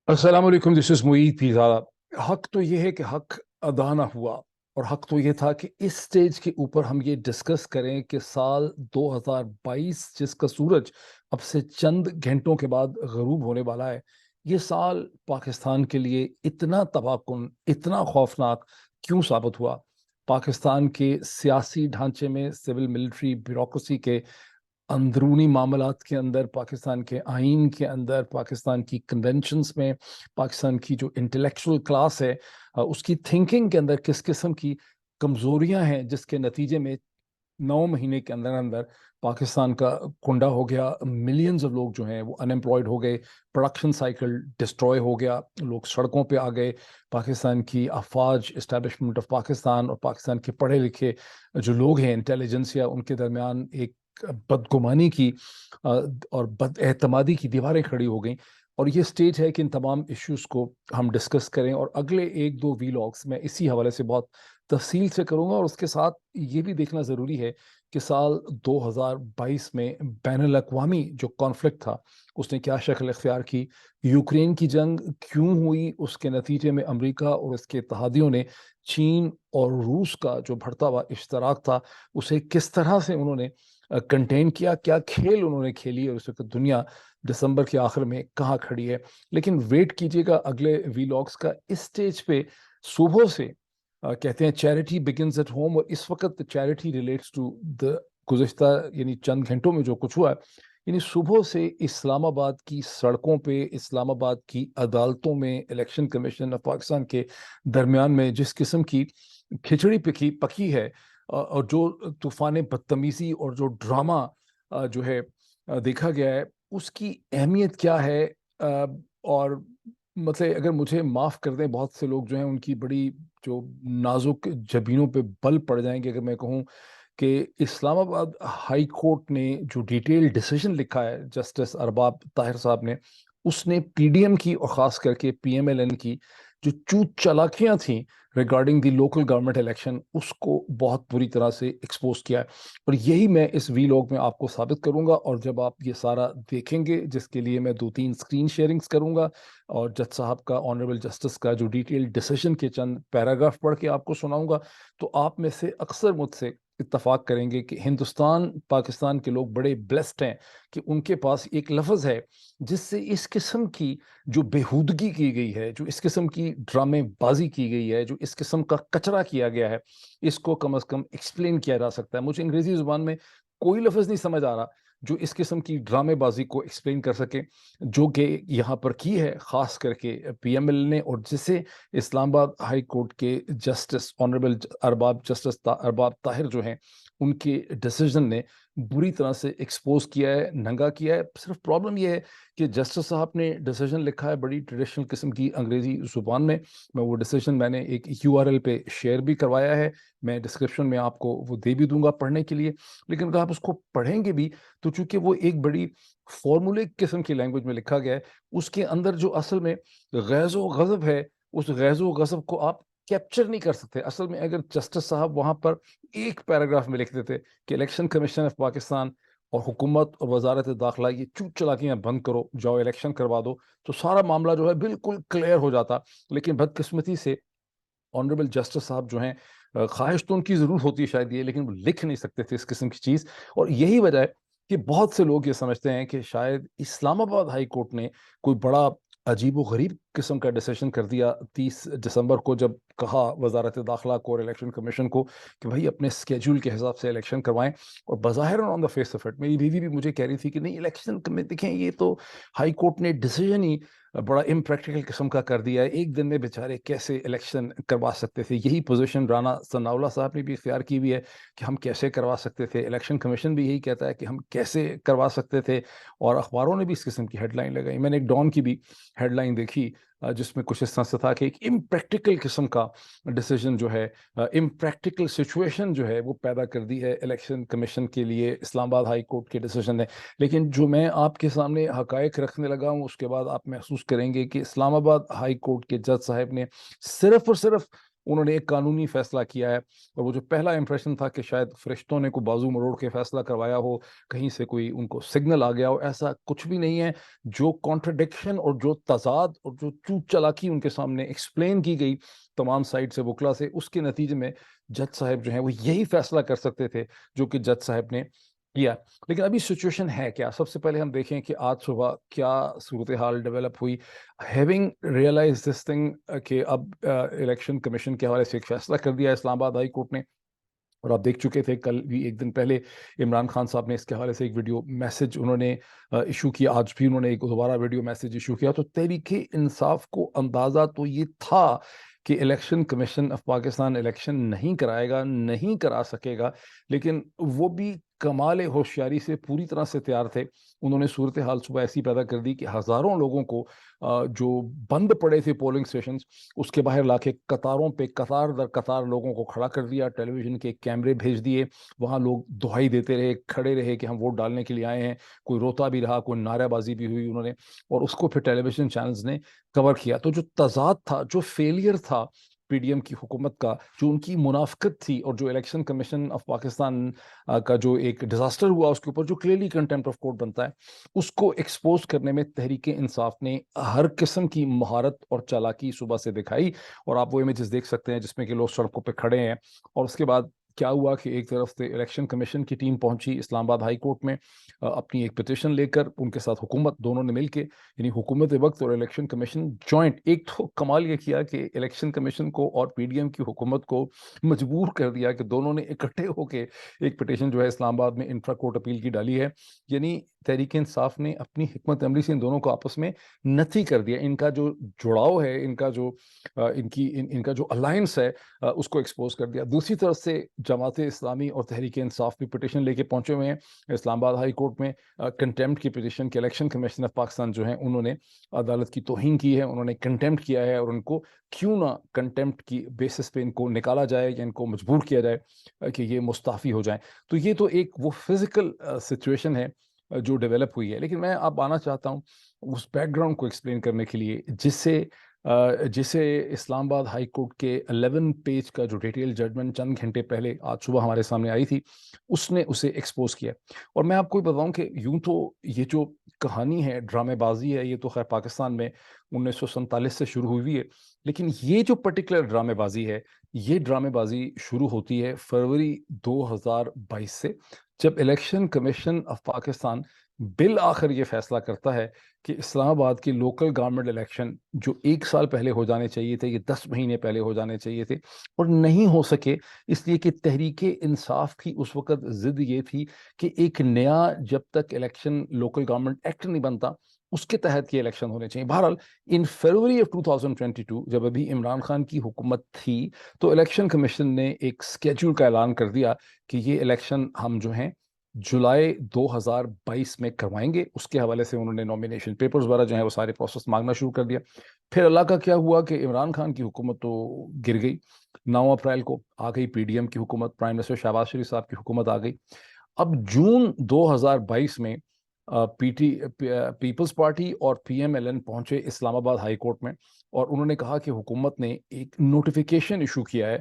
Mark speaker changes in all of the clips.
Speaker 1: अस्सलाम वालेकुम, this is Moeed Pirzada. हक तो ये है कि हक अदा ना हुआ, और हक तो ये था कि इस स्टेज के ऊपर हम ये डिस्कस करें कि साल 2022 जिसका सूरज अब से चंद घंटों के बाद गरूब होने वाला है, ये साल पाकिस्तान के लिए इतना तबाहकुन, इतना खौफनाक क्यों साबित हुआ। पाकिस्तान के सियासी ढांचे में, सिविल मिलिट्री ब्यूरोक्रेसी के अंदरूनी मामलात के अंदर, पाकिस्तान के आइन के अंदर, पाकिस्तान की कन्वेंशंस में, पाकिस्तान की जो इंटेलेक्चुअल क्लास है उसकी थिंकिंग के अंदर किस किस्म की कमजोरियां हैं, जिसके नतीजे में 9 महीने के अंदर अंदर पाकिस्तान का कुंडा हो गया। मिलियंस ऑफ लोग जो हैं वो अनएम्प्लॉयड हो गए, प्रोडक्शन साइकिल डिस्ट्रॉय हो गया, लोग सड़कों पे आ गए। पाकिस्तान की अफवाज, इस्टेब्लिशमेंट ऑफ पाकिस्तान और पाकिस्तान के पढ़े लिखे जो लोग हैं, इंटेलिजेंसिया, उनके दरमियान एक बदगुमानी की और बदएतमादी की दीवारें खड़ी हो गई। और ये स्टेज है कि इन तमाम इश्यूज को हम डिस्कस करें, और अगले एक दो वीलॉग्स में इसी हवाले से बहुत तफसील से करूंगा। और उसके साथ ये भी देखना ज़रूरी है कि साल 2022 में बैनुल अक़वामी जो कॉन्फ्लिक्ट था उसने क्या शक्ल इख्तियार की। यूक्रेन की जंग क्यों हुई, उसके नतीजे में अमेरिका और उसके इत्तहादियों ने चीन और रूस का जो बढ़ता हुआ इश्तराक था उसे किस तरह से उन्होंने कंटेन किया, क्या खेल उन्होंने खेली, और उस वक्त दुनिया दिसंबर के आखिर में कहाँ खड़ी है। लेकिन वेट कीजिएगा अगले वीलॉग्स का। इस स्टेज पे सुबह से कहते हैं चैरिटी बिगिंस एट होम, और इस वक्त चैरिटी रिलेट्स टू द गुज़िश्ता यानी चंद घंटों में जो कुछ हुआ है। यानी सुबह से इस्लामाबाद की सड़कों पे, इस्लामाबाद की अदालतों में, इलेक्शन कमीशन ऑफ पाकिस्तान के दरमियान में जिस किस्म की खिचड़ी पकी पकी है, और जो तूफान बदतमीजी और जो ड्रामा जो है देखा गया है, उसकी अहमियत क्या है। और मतलब अगर मुझे माफ़ कर दें, बहुत से लोग जो हैं उनकी बड़ी जो नाजुक जबीनों पे बल पड़ जाएंगे अगर मैं कहूँ कि इस्लामाबाद हाई कोर्ट ने जो डिटेल डिसीजन लिखा है जस्टिस अरबाब ताहिर साहब ने, उसने पीडीएम की और ख़ास करके पीएमएलएन की जो चूत चालाकियां थी regarding the local government election, उसको बहुत बुरी तरह से एक्सपोज किया है। और यही मैं इस वीलॉग में आपको साबित करूंगा। और जब आप ये सारा देखेंगे, जिसके लिए मैं 2-3 स्क्रीन शेयरिंग्स करूंगा और जज साहब का, ऑनरेबल जस्टिस का जो डिटेल डिसीजन के चंद पैराग्राफ पढ़ के आपको सुनाऊंगा, तो आप में से अक्सर मुझसे इत्तफाक करेंगे कि हिंदुस्तान पाकिस्तान के लोग बड़े ब्लेस्ड हैं कि उनके पास एक लफ्ज़ है जिससे इस किस्म की जो बेहूदगी की गई है, जो इस किस्म की ड्रामेबाजी की गई है, जो इस किस्म का कचरा किया गया है, इसको कम से कम एक्सप्लेन किया जा सकता है। मुझे अंग्रेजी जुबान में कोई लफ्ज़ नहीं समझ आ रहा जो इस किस्म की ड्रामेबाजी को एक्सप्लेन कर सके, जो कि यहाँ पर की है खास करके पीएमएल ने, और जिसे इस्लामाबाद हाई कोर्ट के जस्टिस ऑनरेबल अरबाब ताहिर जो हैं, उनके डिसीजन ने बुरी तरह से एक्सपोज किया है, नंगा किया है। सिर्फ प्रॉब्लम यह है कि जस्टिस साहब ने डिसीजन लिखा है बड़ी ट्रेडिशनल किस्म की अंग्रेजी जुबान में। मैं वो डिसीजन मैंने एक यूआरएल पे शेयर भी करवाया है, मैं डिस्क्रिप्शन में आपको वो दे भी दूंगा पढ़ने के लिए। लेकिन अगर आप उसको पढ़ेंगे भी तो चूंकि वो एक बड़ी फॉर्मूलिक किस्म की लैंग्वेज में लिखा गया है, उसके अंदर जो असल में गैज़ो गज़ब है, उस गैज़ो गज़ब को आप कैप्चर नहीं कर सकते। असल में अगर जस्टिस साहब वहां पर एक पैराग्राफ में लिख देते कि इलेक्शन कमीशन ऑफ पाकिस्तान और हुकूमत और वजारत दाखिला ये चूत चलाकियां बंद करो, जाओ इलेक्शन करवा दो, तो सारा मामला जो है बिल्कुल क्लियर हो जाता। लेकिन बदकिस्मती से ऑनरेबल जस्टिस साहब जो हैं, ख्वाहिश तो उनकी ज़रूर होती है शायद ये, लेकिन वो लिख नहीं सकते थे इस किस्म की चीज़। और यही वजह है कि बहुत से लोग ये समझते हैं कि शायद इस्लामाबाद हाई कोर्ट ने कोई बड़ा अजीब व गरीब किस्म का डिसीजन कर दिया 30 दिसंबर को, जब कहा वजारत दाखिला को और इलेक्शन कमीशन को कि भाई अपने स्केड्यूल के हिसाब से इलेक्शन करवाएं। और बज़ाहिर on the face of it मेरी बीवी भी मुझे कह रही थी कि नहीं, इलेक्शन में देखें ये तो हाई कोर्ट ने डिसीजन ही बड़ा इम्प्रैक्टिकल किस्म का कर दिया है, एक दिन में बेचारे कैसे इलेक्शन करवा सकते थे। यही पोजीशन राना सनाउल्लाह साहब ने भी इख्तियार की हुई है कि हम कैसे करवा सकते थे, इलेक्शन कमीशन भी यही कहता है कि हम कैसे करवा सकते थे। और अखबारों ने भी इस किस्म की हेडलाइन लगाई। मैंने एक डॉन की भी हेडलाइन देखी जिसमें कुछ इस तरह से था कि एक इम्प्रैक्टिकल किस्म का डिसीजन जो है, इम्प्रैक्टिकल सिचुएशन जो है वो पैदा कर दी है इलेक्शन कमीशन के लिए इस्लामाबाद हाई कोर्ट के डिसीजन ने। लेकिन जो मैं आपके सामने हकायक रखने लगा हूँ, उसके बाद आप महसूस करेंगे कि इस्लामाबाद हाई कोर्ट के जज साहब ने सिर्फ और सिर्फ انہوں نے ایک قانونی فیصلہ کیا ہے، اور وہ جو پہلا امپریشن تھا کہ شاید فرشتوں نے کو بازو مروڑ کے فیصلہ کروایا ہو، کہیں سے کوئی ان کو سگنل آ گیا ہو، ایسا کچھ بھی نہیں ہے. جو کانٹرڈکشن اور جو تضاد اور جو چوٹ چلاکی ان کے سامنے ایکسپلین کی گئی تمام سائڈ سے، وکلا سے، اس کے نتیجے میں جج صاحب جو ہیں وہ یہی فیصلہ کر سکتے تھے جو کہ جج صاحب نے کیا. لیکن ابھی سچویشن ہے کیا؟ سب سے پہلے ہم دیکھیں کہ آج صبح کیا صورتحال ڈیولپ ہوئی. ہیونگ ریئلائز دس تھنگ کہ اب الیکشن کمیشن کے حوالے سے ایک فیصلہ کر دیا ہے اسلام آباد ہائی کورٹ نے، اور آپ دیکھ چکے تھے کل بھی ایک دن پہلے عمران خان صاحب نے اس کے حوالے سے ایک ویڈیو میسج انہوں نے ایشو کیا، آج بھی انہوں نے ایک دوبارہ ویڈیو میسج ایشو کیا. تو تحریک انصاف کو اندازہ تو یہ تھا کہ election commission of Pakistan election نہیں کرائے گا، نہیں کرا سکے گا، لیکن وہ بھی کمال ہوشیاری سے پوری طرح سے تیار تھے. انہوں نے صورتحال صبح ایسی پیدا کر دی کہ ہزاروں لوگوں کو جو بند پڑے تھے پولنگ اسٹیشنز، اس کے باہر لا کے قطاروں پہ قطار در قطار لوگوں کو کھڑا کر دیا، ٹیلی ویژن کے کیمرے بھیج دیے، وہاں لوگ دہائی دیتے رہے، کھڑے رہے کہ ہم ووٹ ڈالنے کے لیے آئے ہیں، کوئی روتا بھی رہا، کوئی نعرہ بازی بھی ہوئی انہوں نے، اور اس کو پھر ٹیلی ویژن چینلز نے کور کیا. تو جو تضاد تھا، جو فیلئر تھا پی ڈی ایم کی حکومت کا، جو ان کی منافقت تھی، اور جو الیکشن کمیشن آف پاکستان کا جو ایک ڈیزاسٹر ہوا اس کے اوپر جو کلیئرلی کنٹمپٹ آف کورٹ بنتا ہے، اس کو ایکسپوز کرنے میں تحریک انصاف نے ہر قسم کی مہارت اور چالاکی صبح سے دکھائی. اور آپ وہ امیجز دیکھ سکتے ہیں جس میں کہ لوگ سڑکوں پہ کھڑے ہیں. اور اس کے بعد کیا ہوا کہ ایک طرف سے الیکشن کمیشن کی ٹیم پہنچی اسلام آباد ہائی کورٹ میں اپنی ایک پٹیشن لے کر، ان کے ساتھ حکومت، دونوں نے مل کے، یعنی حکومت وقت اور الیکشن کمیشن جوائنٹ. ایک تو کمال یہ کیا کہ الیکشن کمیشن کو اور پی ڈی ایم کی حکومت کو مجبور کر دیا کہ دونوں نے اکٹھے ہو کے ایک پٹیشن جو ہے اسلام آباد میں انٹرا کورٹ اپیل کی ڈالی ہے. یعنی تحریک انصاف نے اپنی حکمت عملی سے ان دونوں کو آپس میں نتھی کر دیا. ان کا جو جڑاؤ ہے، ان کا جو ان کا جو الائنس ہے، اس کو ایکسپوز کر دیا. دوسری طرف سے جماعت اسلامی اور تحریک انصاف بھی پٹیشن لے کے پہنچے ہوئے ہیں اسلام آباد ہائی کورٹ میں، کنٹمپٹ کی پٹیشن کہ الیکشن کمیشن آف پاکستان جو ہیں انہوں نے عدالت کی توہین کی ہے، انہوں نے کنٹمپٹ کیا ہے، اور ان کو کیوں نہ کنٹمپٹ کی بیسس پہ ان کو نکالا جائے یا ان کو مجبور کیا جائے کہ یہ مستعفی ہو جائیں. تو یہ تو ایک وہ فزیکل سچویشن ہے جو ڈیولپ ہوئی ہے. لیکن میں اب آنا چاہتا ہوں اس بیک گراؤنڈ کو ایکسپلین کرنے کے لیے جسے اسلام آباد ہائی کورٹ کے 11 پیج کا جو ڈیٹیل ججمنٹ چند گھنٹے پہلے آج صبح ہمارے سامنے آئی تھی، اس نے اسے ایکسپوز کیا. اور میں آپ کو بتاؤں کہ یوں تو یہ جو کہانی ہے، ڈرامے بازی ہے، یہ تو خیر پاکستان میں 1947 سے شروع ہوئی ہے، لیکن یہ جو پرٹیکولر ڈرامے بازی ہے، یہ ڈرامے بازی شروع ہوتی ہے فروری 2022 سے، جب الیکشن کمیشن آف پاکستان بالآخر یہ فیصلہ کرتا ہے کہ اسلام آباد کے لوکل گورنمنٹ الیکشن جو 1 سال پہلے ہو جانے چاہیے تھے، یہ 10 مہینے پہلے ہو جانے چاہیے تھے، اور نہیں ہو سکے اس لیے کہ تحریک انصاف کی اس وقت ضد یہ تھی کہ ایک نیا جب تک الیکشن لوکل گورنمنٹ ایکٹ نہیں بنتا اس کے تحت یہ الیکشن ہونے چاہیے. بہرحال ان فروری آف 2022 جب ابھی عمران خان کی حکومت تھی تو الیکشن کمیشن نے ایک سکیڈول کا اعلان کر دیا کہ یہ الیکشن ہم جو ہیں جولائی 2022 میں کروائیں گے. اس کے حوالے سے انہوں نے نومینیشن پیپرز وغیرہ جو ہیں وہ سارے پروسیس مانگنا شروع کر دیا. پھر اللہ کا کیا ہوا کہ عمران خان کی حکومت تو گر گئی. 9 اپریل کو آ گئی پی ڈی ایم کی حکومت، پرائم منسٹر شہباز شریف صاحب کی حکومت آ گئی. اب جون 2022 میں پیپلز پارٹی اور پی ایم ایل این پہنچے اسلام آباد ہائی کورٹ میں، اور انہوں نے کہا کہ حکومت نے ایک نوٹیفیکیشن ایشو کیا ہے.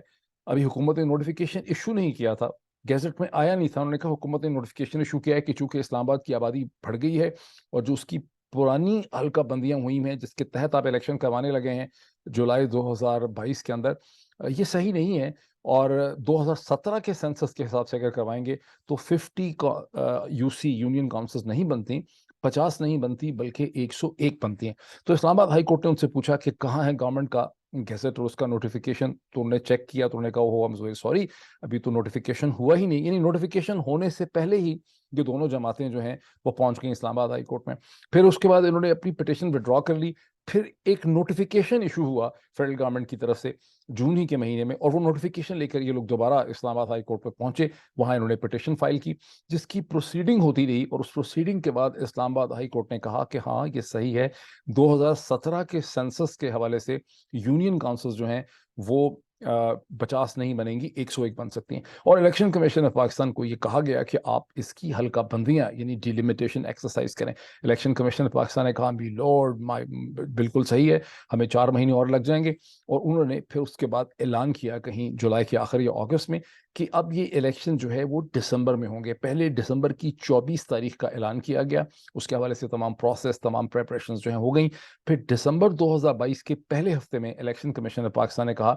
Speaker 1: ابھی حکومت نے نوٹیفیکیشن ایشو نہیں کیا تھا، گیزٹ میں آیا نہیں تھا. انہوں نے کہا حکومت نے نوٹیفیکیشن ایشو کیا ہے کہ چونکہ اسلام آباد کی آبادی بڑھ گئی ہے اور جو اس کی پرانی حلقہ بندیاں ہوئی ہیں جس کے تحت آپ الیکشن کروانے لگے ہیں جولائی 2022 کے اندر، یہ صحیح نہیں ہے. اور 2017 کے سینسس کے حساب سے اگر کروائیں گے تو 50 یو سی یونین کاؤنسلز نہیں بنتی، 50 نہیں بنتی بلکہ 101 بنتی ہیں. تو اسلام آباد ہائی کورٹ نے ان سے پوچھا کہ کہاں ہے گورنمنٹ کا گیزٹ اور اس کا نوٹیفیکیشن. تو انہوں نے چیک کیا تو انہوں نے کہا ہو ایم ویری سوری، ابھی تو نوٹیفیکیشن ہوا ہی نہیں. یعنی نوٹیفیکیشن ہونے سے پہلے ہی یہ دونوں جماعتیں جو ہیں وہ پہنچ گئیں اسلام آباد ہائی کورٹ میں. پھر اس کے بعد انہوں نے اپنی پٹیشن وڈرا کر لی. پھر ایک نوٹیفیکیشن ایشو ہوا فیڈرل گورنمنٹ کی طرف سے جون ہی کے مہینے میں، اور وہ نوٹیفیکیشن لے کر یہ لوگ دوبارہ اسلام آباد ہائی کورٹ پہ پہنچے. وہاں انہوں نے پٹیشن فائل کی جس کی پروسیڈنگ ہوتی رہی، اور اس پروسیڈنگ کے بعد اسلام آباد ہائی کورٹ نے کہا کہ ہاں یہ صحیح ہے، 2017 کے سینسس کے حوالے سے یونین کاؤنسلز جو ہیں وہ 50 नहीं बनेंगी, 101 बन सकती हैं। और इलेक्शन कमीशन ऑफ पाकिस्तान को ये कहा गया कि आप इसकी हल्का बंदियां यानी डिलिमिटेशन एक्सरसाइज करें। इलेक्शन कमीशन ऑफ पाकिस्तान ने कहा भी लॉर्ड माय बिल्कुल सही है, हमें 4 महीने और लग जाएंगे। और उन्होंने फिर उसके बाद ऐलान किया कहीं जुलाई के आखिर या अगस्त में कि अब ये इलेक्शन जो है वो दिसंबर में होंगे। पहले दिसंबर की 24 तारीख का ऐलान किया गया, उसके हवाले से तमाम प्रोसेस तमाम प्रेपरेशंस जो हैं हो गई। फिर दिसंबर 2022 के पहले हफ्ते में इलेक्शन कमीशन ऑफ पाकिस्तान ने कहा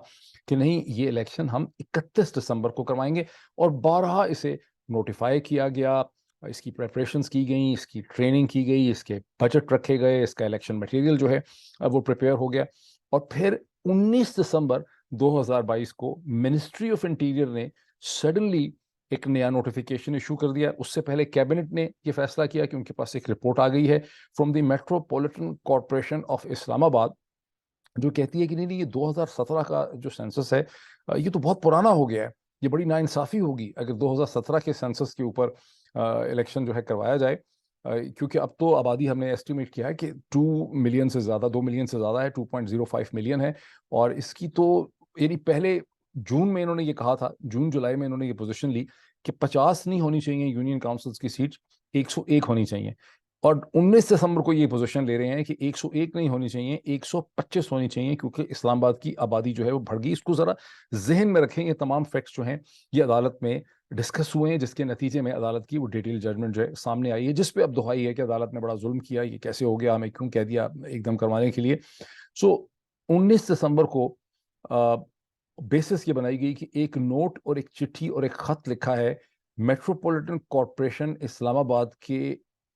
Speaker 1: कि नहीं, ये इलेक्शन हम 31 दिसंबर को करवाएंगे। और 12 इसे नोटिफाई किया गया, इसकी प्रेपरेशंस की गई, इसकी ट्रेनिंग की गई, इसके बजट रखे गए, इसका इलेक्शन मटेरियल जो है अब वो प्रिपेयर हो गया। और फिर 19 दिसंबर 2022 को मिनिस्ट्री ऑफ इंटीरियर ने सडनली एक नया नोटिफिकेशन इशू कर दिया। उससे पहले कैबिनेट ने यह फैसला किया कि उनके पास एक रिपोर्ट आ गई है from the metropolitan corporation of Islamabad, जो कहती है कि नहीं नहीं, ये 2017 का जो सेंसस है ये तो बहुत पुराना हो गया है, ये बड़ी नाइंसाफी होगी अगर 2017 के सेंसस के ऊपर इलेक्शन जो है करवाया जाए, क्योंकि अब तो आबादी हमने एस्टिमेट किया है कि 2 मिलियन से ज़्यादा, 2 मिलियन से ज़्यादा है, 2.05 मिलियन है। और इसकी तो यानी पहले जून में इन्होंने ये कहा था, जून जुलाई में इन्होंने ये पोजीशन ली कि 50 नहीं होनी चाहिए यूनियन काउंसिल्स की सीट, 101 होनी चाहिए। और 19 दिसंबर को ये पोजीशन ले रहे हैं कि 101 नहीं होनी चाहिए, 125 होनी चाहिए, क्योंकि इस्लामाबाद की आबादी जो है वो बढ़ गई। इसको ज़रा जहन में रखें, ये तमाम फैक्ट्स जो हैं ये अदालत में डिस्कस हुए हैं, जिसके नतीजे में अदालत की वो डिटेल जजमेंट जो है सामने आई है, जिस पे अब दुहाई है कि अदालत ने बड़ा जुल्म किया, ये कैसे हो गया, हमें क्यों कह दिया एकदम करवाने के लिए। सो 19 दिसंबर को बेसिस ये बनाई गई कि एक नोट और एक चिट्ठी और एक खत लिखा है मेट्रोपॉलिटन कॉरपोरेशन इस्लामाबाद के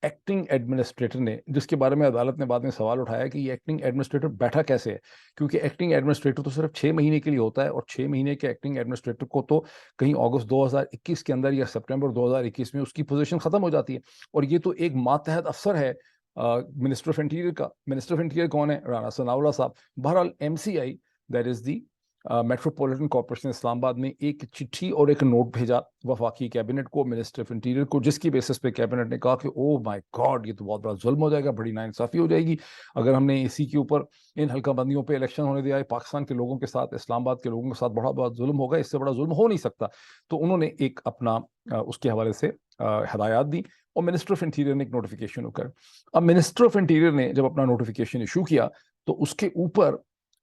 Speaker 1: एक्टिंग एडमिनिस्ट्रेटर ने, जिसके बारे में अदालत ने बाद में सवाल उठाया कि ये एक्टिंग एडमिनिस्ट्रेटर बैठा कैसे है, क्योंकि एक्टिंग एडमिनिस्ट्रेटर तो सिर्फ 6 महीने के लिए होता है, और 6 महीने के एक्टिंग एडमिनिस्ट्रेटर को तो कहीं अगस्त 2021 के अंदर या सितंबर 2021 में उसकी पोजीशन खत्म हो जाती है। और ये तो एक मातहत अफसर है मिनिस्टर ऑफ इंटीरियर का। मिनिस्टर ऑफ इंटीरियर कौन है? राना सनाउल्लाह साहब। बहरहाल MCI, that is the metropolitan corporation Islamabad ने एक चिट्ठी और एक नोट भेजा वफाकी कैबिनेट को, मिनिस्टर ऑफ इंटीरियर को, जिसकी बेसिस पे कैबिनेट ने कहा कि ओ माय गॉड, ये तो बहुत बड़ा जुल्म हो जाएगा, बड़ी नाइंसाफी हो जाएगी अगर हमने इसी के ऊपर इन हल्का बंदियों पे इलेक्शन होने दिया है। पाकिस्तान के लोगों के साथ, इस्लामाबाद के लोगों के साथ बड़ा बड़ा जुल्म होगा, इससे बड़ा जुल्म हो नहीं सकता। तो उन्होंने एक अपना उसके हवाले से हदायत दी, और मिनिस्टर ऑफ इंटीरियर ने एक नोटिफिकेशन कर। अब मिनिस्टर ऑफ इंटीरियर ने जब अपना नोटिफिकेशन इशू किया तो उसके ऊपर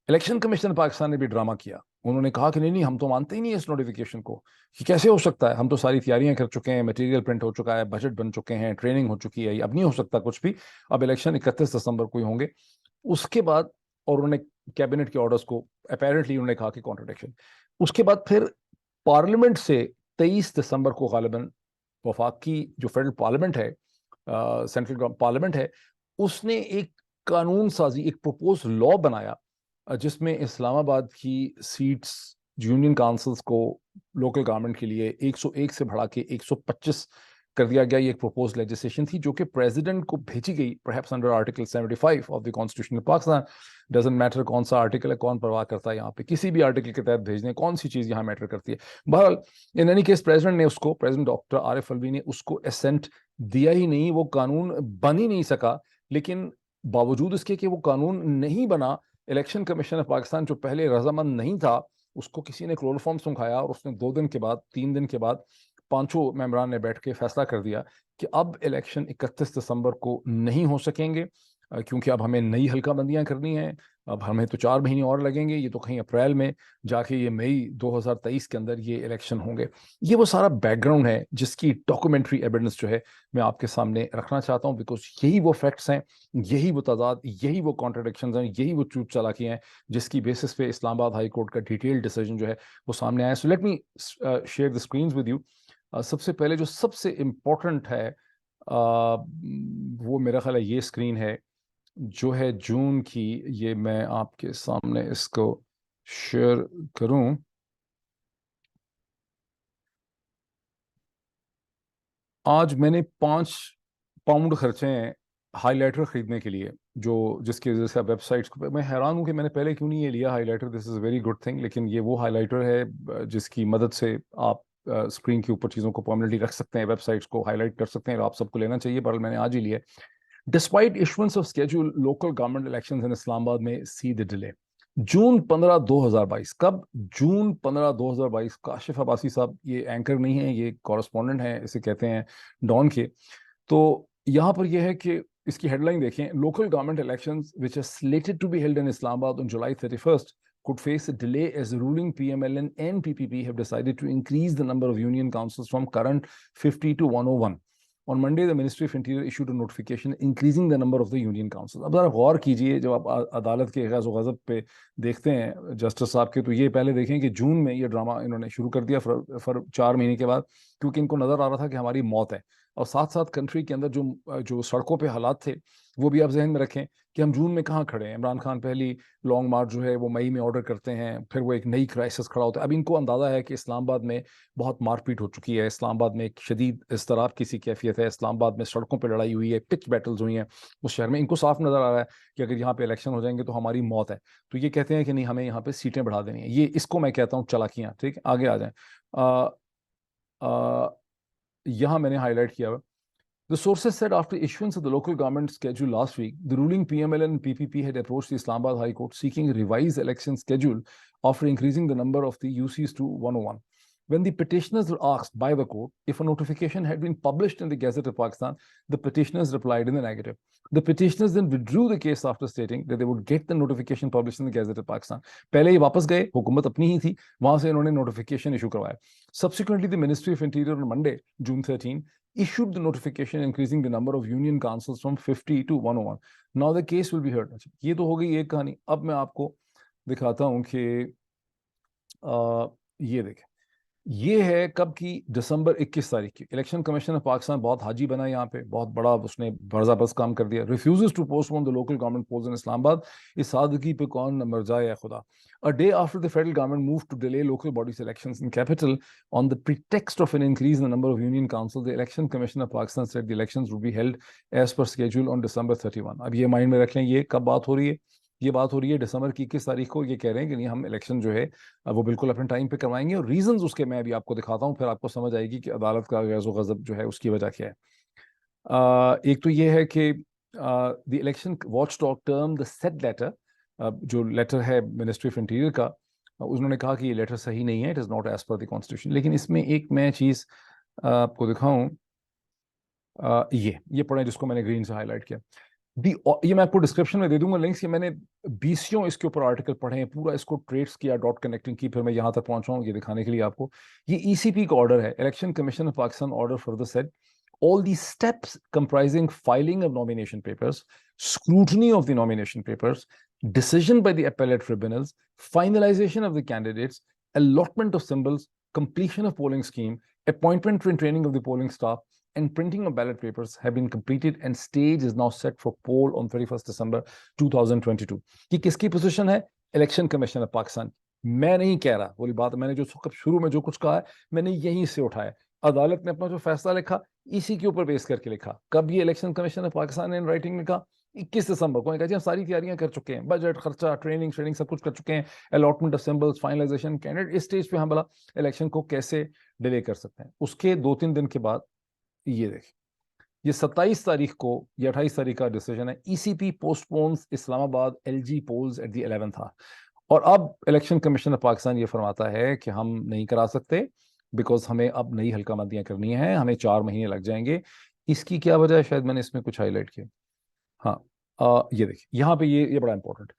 Speaker 1: इलेक्शन कमीशन पाकिस्तान ने भी ड्रामा किया। उन्होंने कहा कि नहीं नहीं, हम तो मानते ही नहीं इस नोटिफिकेशन को, कि कैसे हो सकता है, हम तो सारी तैयारियां कर चुके हैं, मटेरियल प्रिंट हो चुका है, बजट बन चुके हैं, ट्रेनिंग हो चुकी है, अब नहीं हो सकता कुछ भी, अब इलेक्शन 31 दिसंबर को ही होंगे। उसके बाद और उन्होंने कैबिनेट के ऑर्डर्स को अपेरेंटली उन्होंने कहा कि कॉन्ट्रडिक्शन। उसके बाद फिर पार्लियामेंट से 23 दिसंबर को गालिबन वफाक की जो फेडरल पार्लियामेंट है, सेंट्रल पार्लियामेंट है, उसने एक कानून साजी, एक प्रपोज लॉ बनाया, जिसमें इस्लामाबाद की सीट्स यूनियन काउंसिल्स को लोकल गवर्नमेंट के लिए 101 से बढ़ा के 125 कर दिया गया। ये एक प्रपोज लेजिस्लेशन थी जो कि प्रेसिडेंट को भेजी गई, perhaps under article 75 of the constitution of Pakistan. Doesn't matter कौन सा आर्टिकल है, कौन परवाह करता है यहाँ पे, किसी भी आर्टिकल के तहत भेजने, कौन सी चीज़ यहाँ मैटर करती है। बहरहाल इन एनी केस प्रेसिडेंट ने उसको, प्रेसिडेंट डॉक्टर आरिफ अलवी ने उसको एसेंट दिया ही नहीं, वो कानून बन ही नहीं सका। लेकिन बावजूद इसके कि वो कानून नहीं बना, इलेक्शन कमीशन ऑफ पाकिस्तान जो पहले रजामंद नहीं था, उसको किसी ने क्लोरोफॉर्म सुखाया, और उसने 2 दिन के बाद, 3 दिन के बाद 5 मेंबरान ने बैठ के फैसला कर दिया कि अब इलेक्शन 31 दिसंबर को नहीं हो सकेंगे, क्योंकि अब हमें नई हल्काबंदियां करनी है, अब हमें तो 4 महीने और लगेंगे, ये तो कहीं अप्रैल में जाके ये मई 2023 के अंदर ये इलेक्शन होंगे। ये वो सारा बैकग्राउंड है जिसकी डॉक्यूमेंट्री एविडेंस जो है मैं आपके सामने रखना चाहता हूँ, बिकॉज यही वो फैक्ट्स हैं, यही वो तादाद, यही वो कॉन्ट्रडिक्शंस हैं, यही वो चूक चालाकियां हैं जिसकी बेसिस पे इस्लामाबाद हाई कोर्ट का डिटेल डिसीजन जो है वो सामने आया। So let me share the screens with you. सबसे पहले जो सबसे इम्पोर्टेंट है वो मेरा ख्याल है ये स्क्रीन है, जो है जून की। ये मैं आपके सामने इसको शेयर करूं। आज मैंने 5 पाउंड खर्चे हैं हाइलाइटर खरीदने के लिए, जो जिसकी वजह से वेबसाइट्स को मैं हैरान हूं कि मैंने पहले क्यों नहीं ये लिया highlighter. This is very good thing. लेकिन ये वो हाइलाइटर है जिसकी मदद से आप स्क्रीन के ऊपर चीज़ों को परमानेंटली रख सकते हैं, वेबसाइट्स को हाईलाइट कर सकते हैं। आप सबको लेना चाहिए, पर मैंने आज ही लिया। Despite issuance of scheduled local government elections in Islamabad may see the delay. जून 15 2022 कब? जून 15 2022 काशिफ अब्बासी साहब ये एंकर नहीं है, ये कॉरेस्पॉन्डेंट हैं, इसे कहते हैं डॉन के। तो यहाँ पर यह है कि इसकी हेडलाइन देखें, local government elections which are slated to be held in Islamabad on July 31st could face a delay as ruling PMLN and PPP have decided to increase the number of union councils from current 50 to 101. On Monday, the Ministry of Interior issued a notification increasing the number of the union councils. अब जरा गौर कीजिए, जब आप अदालत के guys व गज़ब पे देखते हैं जस्टिस साहब के, तो ये पहले देखें कि जून में ये ड्रामा इन्होंने शुरू कर दिया फर 4 महीने के बाद, क्योंकि इनको नज़र आ रहा था कि हमारी मौत है। और साथ साथ कंट्री के अंदर जो सड़कों पे हालात थे वो भी आप जहन में रखें कि हम जून में कहाँ खड़े हैं। इमरान खान पहली लॉन्ग मार्च जो है वो मई में ऑर्डर करते हैं, फिर वो एक नई क्राइसिस खड़ा होता है। अब इनको अंदाज़ा है कि इस्लामाबाद में बहुत मारपीट हो चुकी है, इस्लामाबाद में एक शदीद इस्तराब की सी कैफियत है, इस्लामाबाद में सड़कों पर लड़ाई हुई है, पिच बैटल्स हुई हैं उस शहर में। इनको साफ नज़र आ रहा है कि अगर यहाँ पे इलेक्शन हो जाएंगे तो हमारी मौत है। तो ये कहते हैं कि नहीं, हमें यहाँ पे सीटें बढ़ा देनी है। ये इसको मैं कहता हूँ चालाकियाँ। ठीक है, आगे आ जाएं। यहाँ मैंने हाईलाइट किया हुआ, the sources said after issuance of the local government schedule last week, the ruling PML and PPP had approached the Islamabad High Court seeking a revised election schedule after increasing the number of the UCs to 101. When the petitioners were asked by the court if a notification had been published in the Gazette of Pakistan, the petitioners replied in the negative. The petitioners then withdrew the case after stating that they would get the notification published in the Gazette of Pakistan. पहले ये वापस गए, हुकूमत अपनी ही थी, वहां से इन्होंने notification issue करवाया. Subsequently, the Ministry of Interior on Monday, June 13, issued the notification increasing the number of union councils from 50 to 101. Now the case will be heard. ये तो हो गई एक कहानी। अब मैं आपको दिखाता हूं कि ये देखें, ये है कब की, दिसंबर 21 तारीख की। इलेक्शन कमीशन ऑफ पाकिस्तान बहुत हाजी बना, यहाँ पे बहुत बड़ा उसने बर्जाबस्त काम कर दिया। Refuses to postpone the local government polls in Islamabad, इस सादगी पे कौन मर जाए खुदा। A day after the federal government moved to delay local bodies elections in capital on the pretext of an increase in the number of union councils, the Election Commission of Pakistan said the elections would be held as per schedule on December 31. अब ये mind में रख लें, ये कब बात हो रही है? ये बात हो रही है दिसंबर की 21 तारीख को। ये कह रहे हैं कि नहीं, हम इलेक्शन जो है वो बिल्कुल अपने टाइम पे करवाएंगे, और रीजंस उसके मैं अभी आपको दिखाता हूँ, फिर आपको समझ आएगी कि अदालत का गैज़ो गज़ब जो है उसकी वजह क्या है। एक तो ये है कि the election watchdog term the said letter, जो लेटर है मिनिस्ट्री ऑफ इंटीरियर का, उन्होंने कहा कि ये लेटर सही नहीं है, it is not as per the constitution. लेकिन इसमें एक मैं चीज़ आपको दिखाऊं, ये पढ़ें जिसको मैंने ग्रीन से हाईलाइट किया। ये मैं आपको डिस्क्रिप्शन में दे दूंगा लिंक्स, ये मैंने 20 इसके ऊपर आर्टिकल पढ़े हैं, पूरा इसको ट्रेस किया, डॉट कनेक्टिंग की, फिर मैं यहाँ तक पहुंचा हूँ ये दिखाने के लिए आपको। ये ECP का ऑर्डर है, election commission of Pakistan order further said all these steps comprising filing of nomination papers, scrutiny of the nomination papers, decision by the appellate tribunals, finalization of the candidates, allotment of symbols, completion of polling scheme, appointment and training of the polling staff, and printing of ballot papers have been completed, and stage is now set for poll on 31st December 2022. कि किसकी position है? Election commission of Pakistan. मैं नहीं कह रहा, बोली बात, मैंने जो शुरू में जो कुछ कहा है मैंने यहीं से उठाया। अदालत ने अपना जो फैसला लिखा इसी के ऊपर बेस करके लिखा। कब ये इलेक्शन कमीशन ऑफ पाकिस्तान ने राइटिंग में कहा? 21 दिसंबर को। कहा जी हम सारी तैयारियां कर चुके हैं, बजट, खर्चा, ट्रेनिंग सब कुछ कर चुके हैं, allotment of symbols, finalisation, candidate. इस स्टेज पे हम भला इलेक्शन को कैसे डिले कर सकते हैं? उसके 2-3 दिन के बाद ये देखिए, ये 27 तारीख को, ये 28 तारीख का डिसीजन है, ECP postpones Islamabad LG polls at the 11th hour। और अब इलेक्शन कमीशन ऑफ पाकिस्तान ये फरमाता है कि हम नहीं करा सकते, बिकॉज हमें अब नई हल्काबंदियां करनी है, हमें 4 महीने लग जाएंगे। इसकी क्या वजह है? शायद मैंने इसमें कुछ हाईलाइट किया। हाँ, ये देखिए यहाँ पे ये बड़ा important.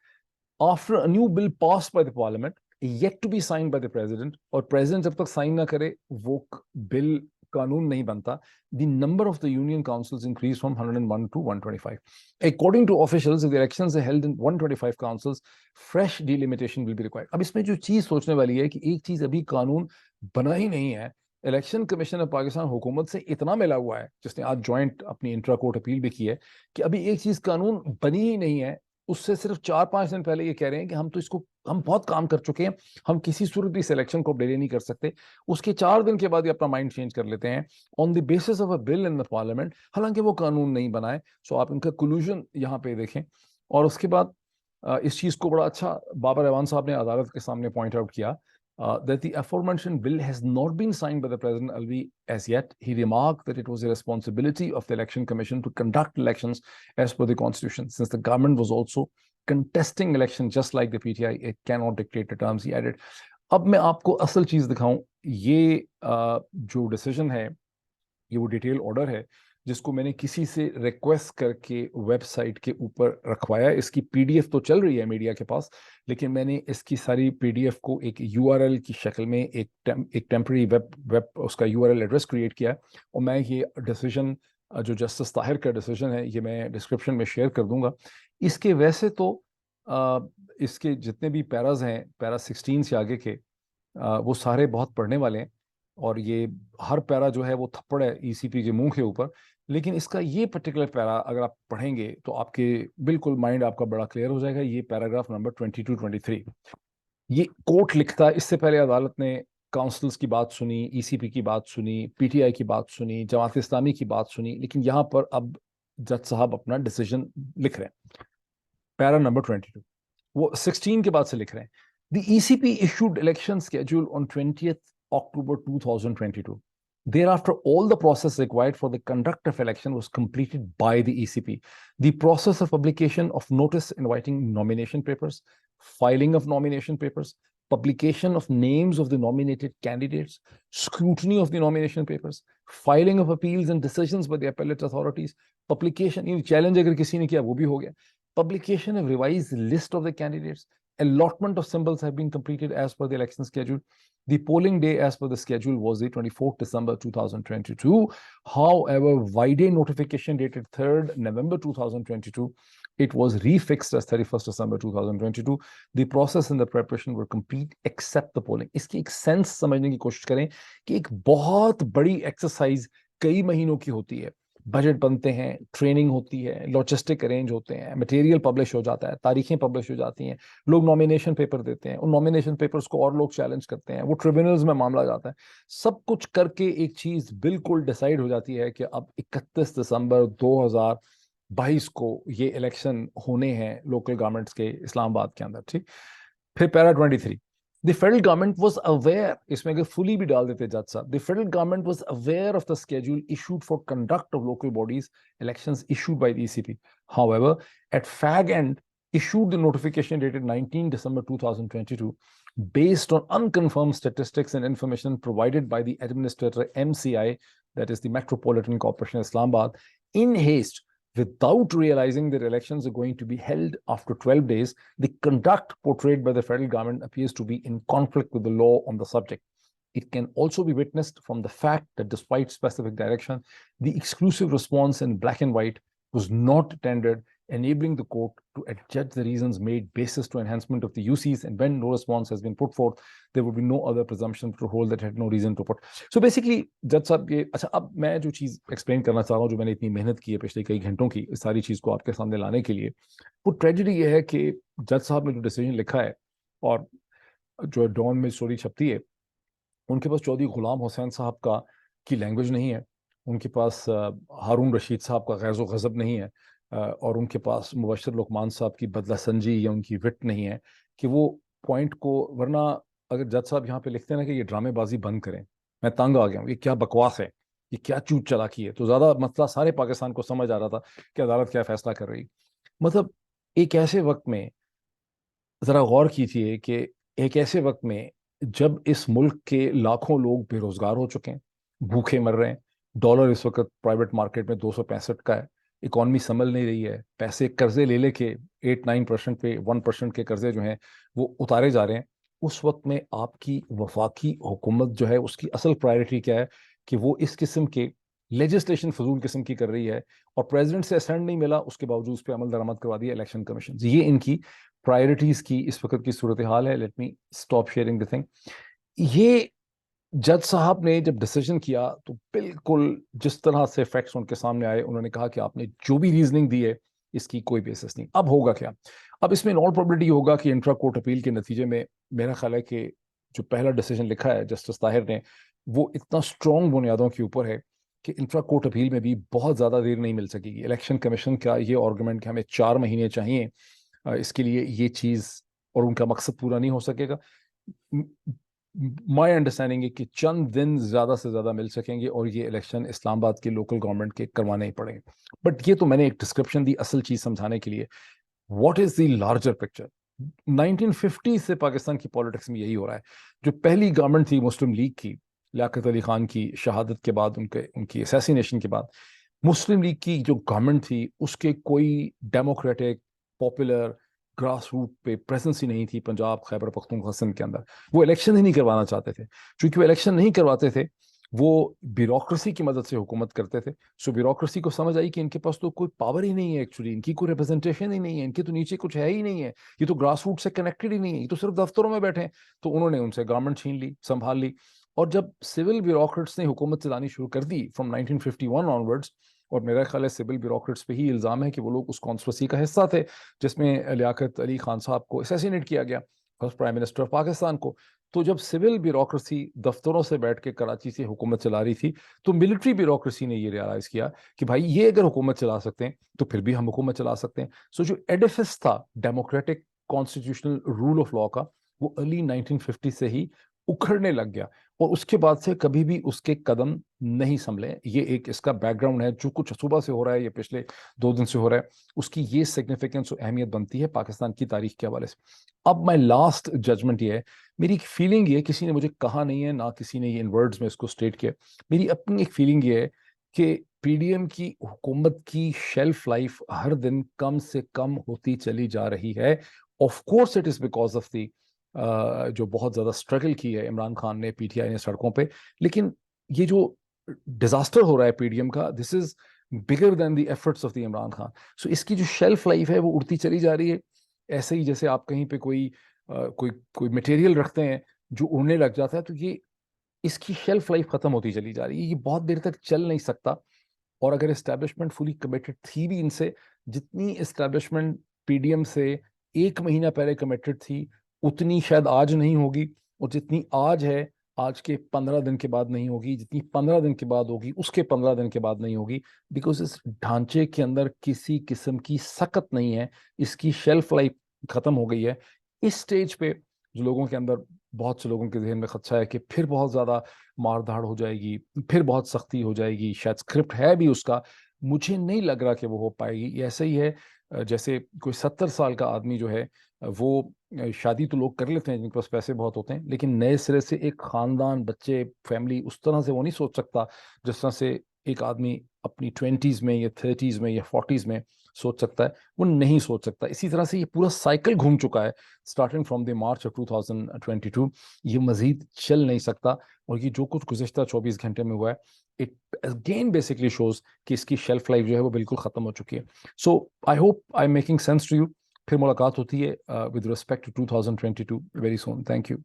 Speaker 1: After a new bill pass by the parliament yet to be sign by the president, और प्रेसिडेंट जब तक साइन ना करे वो बिल कानून नहीं बनता। The number of the union councils increased from 101 to 125. According to officials, if the elections are held in 125 councils, fresh delimitation will be required. अब इसमें जो चीज सोचने वाली है कि एक चीज अभी कानून बना ही नहीं है। इलेक्शन कमीशन ऑफ पाकिस्तान हुकूमत से इतना मिला हुआ है, जिसने आज जॉइंट अपनी इंट्रा कोर्ट अपील भी की है, कि अभी एक चीज कानून बनी ही नहीं है। उससे सिर्फ 4-5 दिन पहले ये कह रहे हैं कि हम बहुत काम कर चुके हैं, हम किसी सूरत भी सिलेक्शन को डिले नहीं कर सकते। उसके 4 दिन के बाद ये अपना माइंड चेंज कर लेते हैं on the basis of a bill in the parliament, हालांकि वो कानून नहीं बना है। सो आप इनका कोलूजन यहाँ पे देखें। और उसके बाद इस चीज को बड़ा अच्छा बाबर एवान साहब ने अदालत के सामने पॉइंट आउट किया, that the aforementioned bill has not been signed by the President Alvi as yet. He remarked that it was the responsibility of the Election Commission to conduct elections as per the Constitution, since the government was also contesting election just like the PTI, it cannot dictate the terms, he added. अब मैं आपको असल चीज दिखाऊं, ये जो decision है, ये वो डिटेल ऑर्डर है जिसको मैंने किसी से रिक्वेस्ट करके वेबसाइट के ऊपर रखवाया। इसकी पीडीएफ तो चल रही है मीडिया के पास, लेकिन मैंने इसकी सारी पीडीएफ को एक यूआरएल की शक्ल में एक टेम्पररी वेब उसका यूआरएल एड्रेस क्रिएट किया है, और मैं ये डिसीजन जो जस्टिस ताहिर का डिसीजन है ये मैं डिस्क्रिप्शन में शेयर कर दूंगा। इसके वैसे तो इसके जितने भी पैराज हैं, पैरा 16 से आगे के, वो सारे बहुत पढ़ने वाले हैं, और ये हर पैरा जो है वो थप्पड़ है ईसीपी के मुंह के ऊपर। लेकिन इसका ये पर्टिकुलर पैरा अगर आप पढ़ेंगे तो आपके बिल्कुल माइंड आपका बड़ा क्लियर हो जाएगा। ये पैराग्राफ नंबर 22-23 ये कोर्ट लिखता है। इससे पहले अदालत ने काउंसिल्स की बात सुनी, ईसीपी की बात सुनी, पीटीआई की बात सुनी, जमात इस्लामी की बात सुनी, लेकिन यहाँ पर अब जज साहब अपना डिसीजन लिख रहे हैं। पैरा नंबर 22 वो 16 के बाद से लिख रहे हैं। The ECP issued election schedule on 20th October 2022. Thereafter, all the process required for the conduct of election was completed by the ECP. The process of publication of notice inviting nomination papers, filing of nomination papers, publication of names of the nominated candidates, scrutiny of the nomination papers, filing of appeals and decisions by the appellate authorities, publication, challenge अगर किसी ने किया वो भी हो गया, publication of revised list of the candidates, allotment of symbols have been completed as per the election schedule. The polling day as per the schedule was the 24th December 2022. However, Y-Day notification dated 3rd November 2022, it was refixed as 31st December 2022. The process and the preparation were complete except the polling. इसकी एक sense समझने की कोशिश करें कि एक बहुत बड़ी एक्सरसाइज कई महीनों की होती है। बजट बनते हैं, ट्रेनिंग होती है, लॉजिस्टिक अरेंज होते हैं, मटेरियल पब्लिश हो जाता है, तारीखें पब्लिश हो जाती हैं, लोग नॉमिनेशन पेपर देते हैं, उन नॉमिनेशन पेपर्स को और लोग चैलेंज करते हैं, वो ट्रिब्यूनल्स में मामला जाता है। सब कुछ करके एक चीज बिल्कुल डिसाइड हो जाती है कि अब 31 दिसंबर 2022 को ये इलेक्शन होने हैं लोकल गवर्नमेंट्स के इस्लामाबाद के अंदर। ठीक, फिर para 23, The federal government was aware, इसमें अगर fully भी डाल देते जज साहब, the federal government was aware of the schedule issued for conduct of local bodies elections issued by the ECP. However, at fag end, issued the notification dated 19 December 2022 based on unconfirmed statistics and information provided by the administrator MCI, that is the Metropolitan Corporation of Islamabad, in haste, without realizing that elections are going to be held after 12 days. The conduct portrayed by the federal government appears to be in conflict with the law on the subject. It can also be witnessed from the fact that despite specific direction, the exclusive response in black and white was not tendered, enabling the court to adjudge the reasons made basis to enhancement of the UCs, and when no response has been put forth, there would be no other presumption to hold that had no reason to put. So basically, जज साहब ये अच्छा, अब मैं जो चीज़ explain करना चाह रहा हूँ, जो मैंने इतनी मेहनत की है पिछले कई घंटों की इस सारी चीज़ को आपके सामने लाने के लिए, वो ट्रेजेडी ये है कि जज साहब ने जो डिसीजन लिखा है और जो डॉन में स्टोरी छपती है, उनके पास चौधरी गुलाम हुसैन साहब का की लैंग्वेज नहीं है, उनके पास हारून रशीद साहब का गैज़ो गज़ब नहीं है, और उनके पास मुबशर लुकमान साहब की बदला संजी या उनकी विट नहीं है कि वो पॉइंट को, वरना अगर जज साहब यहाँ पे लिखते हैं ना कि ये ड्रामेबाजी बंद करें, मैं तंग आ गया हूँ, ये क्या बकवास है, ये क्या चूत चालाकी है, तो ज़्यादा मसला सारे पाकिस्तान को समझ आ रहा था कि अदालत क्या फैसला कर रही। मतलब एक ऐसे वक्त में ज़रा गौर कीजिए कि एक ऐसे वक्त में जब इस मुल्क के लाखों लोग बेरोजगार हो चुके हैं, भूखे मर रहे हैं, डॉलर इस वक्त प्राइवेट मार्केट में 265 का है, इकॉनमी संभल नहीं रही है, पैसे कर्जे ले लेके 8-9% पे 1% के कर्जे जो हैं वो उतारे जा रहे हैं, उस वक्त में आपकी वफाकी हुकूमत जो है उसकी असल प्रायोरिटी क्या है कि वो इस किस्म के लेजिस्लेशन फजूल किस्म की कर रही है, और प्रेसिडेंट से असेंट नहीं मिला, उसके बावजूद उस पर अमल दरामद करवा दिया इलेक्शन कमीशन। ये इनकी प्रायोरिटीज की इस वक्त की सूरत हाल है। Let me stop sharing the thing. ये जज साहब ने जब डिसीजन किया तो बिल्कुल जिस तरह से फैक्ट्स उनके सामने आए, उन्होंने कहा कि आपने जो भी रीजनिंग दी है इसकी कोई बेसिस नहीं। अब होगा क्या? अब इसमें ऑल प्रोबेबिलिटी होगा कि इंट्रा कोर्ट अपील के नतीजे में मेरा ख्याल है कि जो पहला डिसीजन लिखा है जस्टिस ताहिर ने वो इतना स्ट्रॉन्ग बुनियादों के ऊपर है कि इंट्रा कोर्ट अपील में भी बहुत ज़्यादा देर नहीं मिल सकेगी। इलेक्शन कमीशन का ये आर्गूमेंट कि हमें 4 महीने चाहिए इसके लिए, ये चीज़ और उनका मकसद पूरा नहीं हो सकेगा। माय अंडरस्टैंडिंग है कि चंद दिन ज़्यादा से ज़्यादा मिल सकेंगे और ये इलेक्शन इस्लामाबाद के लोकल गवर्नमेंट के करवाने ही पड़ेंगे। बट ये तो मैंने एक डिस्क्रिप्शन दी असल चीज़ समझाने के लिए। What is the larger picture? 1950 से पाकिस्तान की पॉलिटिक्स में यही हो रहा है। जो पहली गवर्नमेंट थी मुस्लिम लीग की, लियाकत अली खान की शहादत के बाद, उनकी असैसिनेशन के बाद, मुस्लिम लीग की जो गवर्नमेंट थी उसके कोई डेमोक्रेटिक पॉपुलर ग्रास रूट पे प्रेजेंस ही नहीं थी पंजाब, खैबर पख्तूनख्वा, सिंध के अंदर। वो इलेक्शन ही नहीं करवाना चाहते थे। चूंकि वो इलेक्शन नहीं करवाते थे, वो ब्यूरोक्रेसी की मदद से हुकूमत करते थे। सो ब्यूरोक्रेसी को समझ आई कि इनके पास तो कोई पावर ही नहीं है, एक्चुअली इनकी कोई रिप्रेजेंटेशन ही नहीं है, इनके तो नीचे कुछ है ही नहीं है, ये तो ग्रास रूट से कनेक्टेड ही नहीं है, ये तो सिर्फ दफ्तरों में बैठे हैं। तो उन्होंने उनसे गवर्नमेंट छीन ली, संभाल ली। और जब सिविल ब्यूरोक्रेट्स ने हुकूमत चलानी शुरू कर दी फ्रॉम 1951 ऑनवर्ड्स, और मेरा ख्याल है सिविल ब्यूरोक्रेट्स पे ही इल्ज़ाम है कि वो लोग उस कॉन्स्पिरेसी का हिस्सा थे जिसमें लियाकत अली खान साहब को असैसिनेट किया गया, first prime minister of Pakistan को। तो जब सिविल ब्यूरोक्रेसी दफ्तरों से बैठ के कराची से हुकूमत चला रही थी, तो मिलिट्री ब्यूरोक्रेसी ने ये रियलाइज किया कि भाई ये अगर हुकूमत चला सकते हैं तो फिर भी हम हुकूमत चला सकते हैं। सो जो एडिफिस था democratic constitutional rule of law का, वो अर्ली 1950 से ही उखड़ने लग गया, और उसके बाद से कभी भी उसके कदम नहीं संभले। ये एक इसका बैकग्राउंड है। जो कुछ सुबह से हो रहा है, ये पिछले 2 दिन से हो रहा है, उसकी ये सिग्निफिकेंस और अहमियत बनती है पाकिस्तान की तारीख के हवाले से। अब माई लास्ट जजमेंट ये है, मेरी एक फीलिंग ये, किसी ने मुझे कहा नहीं है, ना किसी ने ये इन वर्ड्स में इसको स्टेट किया, मेरी अपनी एक फीलिंग ये है कि पीडीएम की हुकूमत की शेल्फ लाइफ हर दिन कम से कम होती चली जा रही है। Of course it is because of the जो बहुत ज्यादा स्ट्रगल की है इमरान खान ने, पीटीआई ने सड़कों पे, लेकिन ये जो डिजास्टर हो रहा है पीडीएम का, this is bigger than the efforts of the Imran Khan. So इसकी जो शेल्फ लाइफ है वो उड़ती चली जा रही है। ऐसे ही जैसे आप कहीं पे कोई मटेरियल रखते हैं जो उड़ने लग जाता है, तो ये इसकी शेल्फ लाइफ खत्म होती चली जा रही है, ये बहुत देर तक चल नहीं सकता। और अगर एस्टेब्लिशमेंट फुली कमिटेड थी भी इनसे, जितनी एस्टेब्लिशमेंट पीडीएम से 1 महीना पहले कमिटेड थी, उतनी शायद आज नहीं होगी। और जितनी आज है, आज के 15 दिन के बाद नहीं होगी, जितनी 15 दिन के बाद होगी उसके 15 दिन के बाद नहीं होगी। बिकॉज इस ढांचे के अंदर किसी किस्म की सकत नहीं है, इसकी शेल्फ लाइफ खत्म हो गई है। इस स्टेज पे जो लोगों के अंदर, बहुत से लोगों के जहन में खदशा है कि फिर बहुत ज्यादा मारधाड़ हो जाएगी, फिर बहुत सख्ती हो जाएगी, शायद स्क्रिप्ट है भी उसका, मुझे नहीं लग रहा कि वो हो पाएगी। ये ऐसे ही है जैसे कोई 70 साल का आदमी जो है, वो शादी तो लोग कर लेते हैं जिनके पास पैसे बहुत होते हैं, लेकिन नए सिरे से एक खानदान, बच्चे, फैमिली, उस तरह से वो नहीं सोच सकता जिस तरह से एक आदमी अपनी 20s में या 30s में या 40s में सोच सकता है, वो नहीं सोच सकता। इसी तरह से ये पूरा साइकिल घूम चुका है starting from the March of 2022। ये मजीद चल नहीं सकता। और ये जो कुछ गुज़िश्ता 24 घंटे में हुआ है, इट अगेन बेसिकली शोज कि इसकी शेल्फ लाइफ जो है वो बिल्कुल खत्म हो चुकी है। So I hope I am making sense to you. फिर मुलाकात होती है with respect to 2022 very soon. Thank you.